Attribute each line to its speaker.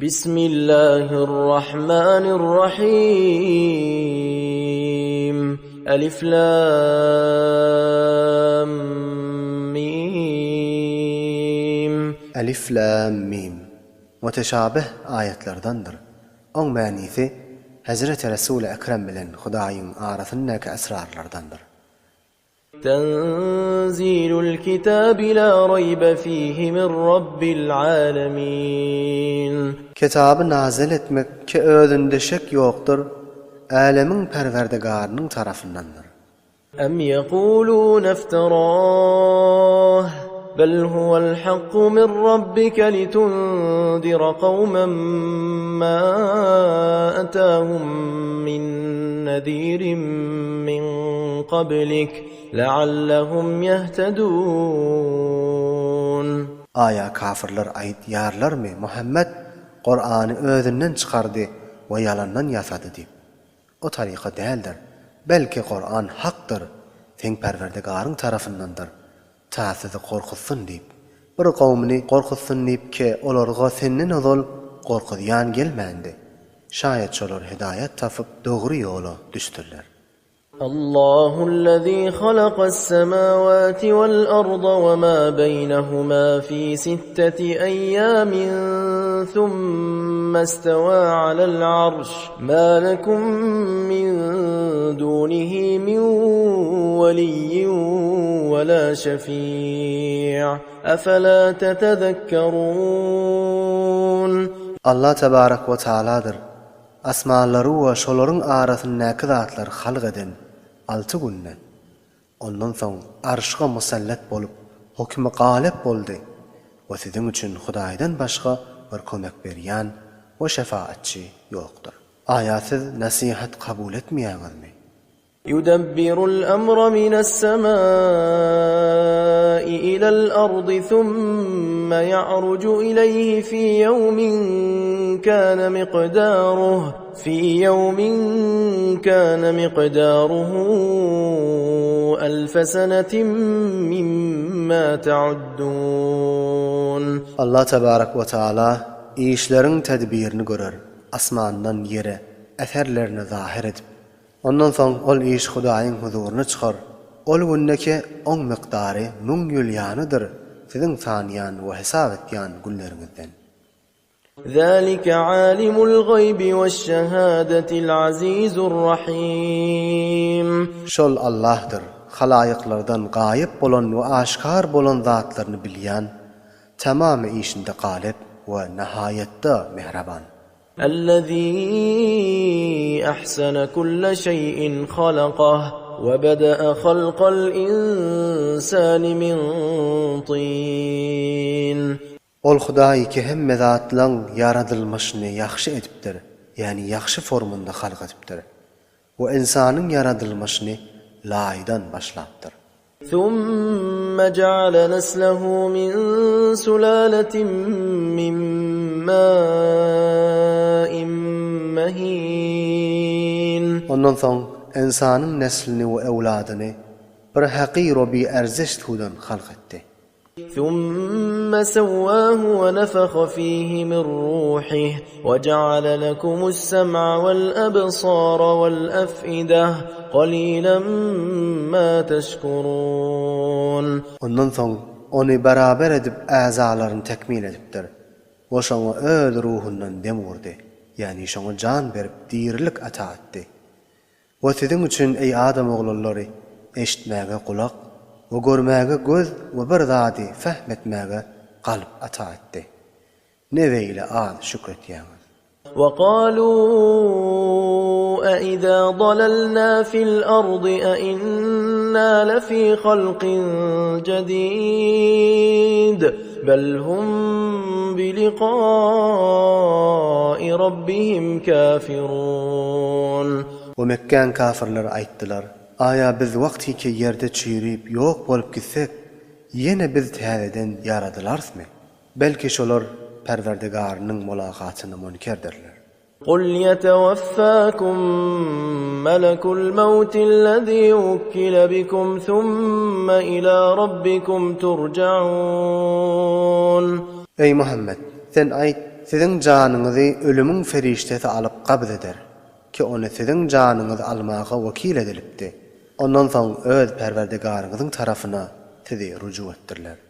Speaker 1: بسم الله الرحمن الرحيم ألف لام ميم
Speaker 2: Elif Lam Mim Muteşabih ayetlerdendir. On manisi Hazreti Resul-i Ekrem bilen Hudaýyň arasyndaky esrarlardandır.
Speaker 1: تنزيل الكتاب لا ريب فيه من رب العالمين
Speaker 2: Kitabı nazil etmek ki özünde şek yoktur, alemin perverdigarının tarafındandır.
Speaker 1: أم يقولون افتراه بل هو الحق من ربك لتنذر قوما ما أتاهم من نذير من قبلك لعلهم يهتدون.
Speaker 2: Aya kafirler aytýarlar mı Muhammed Kur'an'ı özünden çıkardı ve yalandan yasadı deyip. O tariqa değildir. Belki Kur'an haktır, sen perverdigarın tarafındandır. Ta sizi korkutsun deyip. Bir kavmini korkutsun deyip ki olarga senin ozol korkuyan gelmendi. Şayet şolar hidayet tapıp doğru yola düştürler.
Speaker 1: الله الذي خلق السماوات والأرض وما بينهما في 6 أيام ثم استوى على العرش ما لكم من دونه من ولي ولا شفيع أفلا تتذكرون.
Speaker 2: Allah tebarek ve Teala'dır. Asmanları ve şoların arasındaki zatlar halk eden 6 günden. Ondan soň arşga musallat bolup hukmy galip boldy. Ve sizin üçün Hudaýdan başga bir kömek berýän we şefaatçi ýokdur. Aýatsız nasihat kabul etmeýäňizmi?
Speaker 1: يدبر الأمر من السماء إلى الأرض ثم يعرج إليه في يوم كان مقداره 1000 سنة مما تعدون.
Speaker 2: Allah tebarek ve Teala işlerin tedbirini görür. Asmandan yere eserlerini zahir edip ondan soň ol iş Hudaýyň huzuryna çykar. Ol günneki on miqdary 1000 ýyl ýanydyr. Siziň sanýan we hesap etýän günleriňizden.
Speaker 1: ذلك عالم الغيب والشهادة العزيز الرحيم.
Speaker 2: Şol Allah'dır. Halaýyklardan gaýyp bolan we aşkar bolan zatlaryny bilýän, tamamy işinde galip we nihayetde mehraban.
Speaker 1: الذي أحسن كل شيء خلقه وبدأ خلق الإنسان من طين.
Speaker 2: Ol Hudaý ki hemme zatlaryň yaradylmasyny ýaxşy edipdir, ýani ýaxşy formunda halk edipdir. We insanyň yaradylmasyny laýdan başlapdyr.
Speaker 1: ثم جعل نسله من سلالة من ماء مهين.
Speaker 2: Ondan soň insanyň neslini we ewladyny bir hakyr we bi-erzиш tudan halk etdi.
Speaker 1: ثم سواه ونفخ فيه من روحه وجعل لكم السمع والأبصار والأفئدة قليلا ما تشكرون.
Speaker 2: Ondan soň ony beraber edip äzalaryny tekmil edipdir. O şoňa öz ruhundan dem urdy, ýani şoňa jan berip dirilik ata etdi. O siziň üçin ey adam oglary eşitmäge kulak, we görmäge göz we bir zady fehmetmäge kalp ata etdi. Neveyle az şükretýäňiz.
Speaker 1: وقالوا أإذا ضللنا في الأرض أإنا لفي خلق جديد بل هم بلقاء ربهم كافرون.
Speaker 2: ومكان kafirler aýtdylar: Aya biz wagty ki ýerde çýrip ýok bolup gitsek, ýene biz täzeden ýaradylarsmy? Belki şolar Perverdigarynyň mulakatyny münkerdirler.
Speaker 1: قل يتوفاكم ملك الموت الذي وكل بكم ثم إلى ربكم ترجعون.
Speaker 2: Ey Muhammed, sen ayt, sizin canınızı ölümün feriştesi alıp qabd eder ki onu sizin canınızı almağa vekil edilipdi. Ondan soň öz Perwerdigarynızyň tarapyna sizi ruju etdirler.